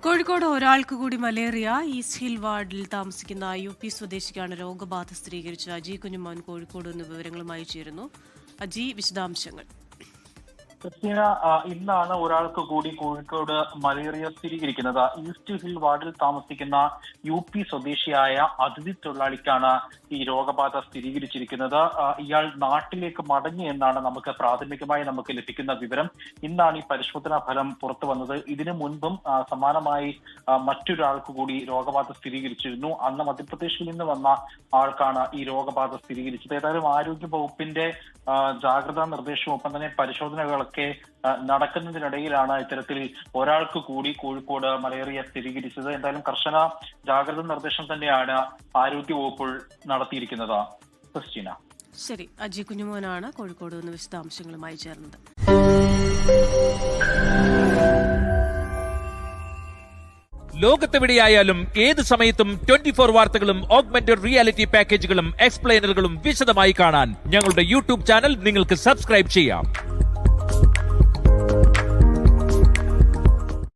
കോഴിക്കോട് ഒരാൾക്ക് കൂടി malaria. East hill വാർഡിൽ താമസിക്കുന്ന UP സ്വദേശിക്കാണ് രോഗബാധ സ്ഥിരീകരിച്ചത്. അജി കുഞ്ഞുമോൻ കോഴിക്കോട് നിന്ന് വിവരങ്ങളുമായി ചേരുന്നു. അജി, വിശദാംശങ്ങൾ. ഇന്നാണ് ഒരാൾക്ക് കൂടി കോഴിക്കോട് മലേറിയ സ്ഥിരീകരിക്കുന്നത്. ഈസ്റ്റ് ഹിൽ വാർഡിൽ താമസിക്കുന്ന UP സ്വദേശിയായ അതിഥി തൊഴിലാളിക്കാണ് ഈ രോഗബാധ സ്ഥിരീകരിച്ചിരിക്കുന്നത്. ഇയാൾ നാട്ടിലേക്ക് മടങ്ങി എന്നാണ് പ്രാഥമികമായി നമുക്ക് ലഭിക്കുന്ന വിവരം. ഇന്നാണ് ഈ പരിശോധനാ ഫലം പുറത്തു വന്നത്. ഇതിനു മുൻപും സമാനമായി മറ്റൊരാൾക്ക് കൂടി രോഗബാധ സ്ഥിരീകരിച്ചിരുന്നു. അന്ന് മധ്യപ്രദേശിൽ നിന്ന് വന്ന ആൾക്കാണ് ഈ രോഗബാധ സ്ഥിരീകരിച്ചത്. ഏതായാലും ആരോഗ്യ വകുപ്പിന്റെ ജാഗ്രതാ നിർദ്ദേശവും ഒപ്പം തന്നെ പരിശോധനകളൊക്കെ നടക്കുന്നതിനിടയിലാണ് ഇത്തരത്തിൽ ഒരാൾക്ക് കൂടി കോഴിക്കോട് മലേറിയ സ്ഥിരീകരിച്ചത്. എന്തായാലും കർശന ജാഗ്രതാ നിർദ്ദേശം തന്നെയാണ് ആരോഗ്യ വകുപ്പ് നടത്തിയിരിക്കുന്നത്. ക്രിസ്റ്റീന. ശരി, അജി കുഞ്ഞുമോനാണ് കോഴിക്കോട് നിന്ന് വിശദാംശങ്ങളുമായി ചേർന്നത്. ലോകത്തെവിടെയായാലും ഏത് സമയത്തും 24 വാർത്തകളും ഓഗ്മെന്റഡ് റിയാലിറ്റി പാക്കേജുകളും എക്സ്പ്ലെയിനറുകളും വിശദമായി കാണാൻ ഞങ്ങളുടെ YouTube ചാനൽ നിങ്ങൾക്ക് സബ്സ്ക്രൈബ് ചെയ്യാം.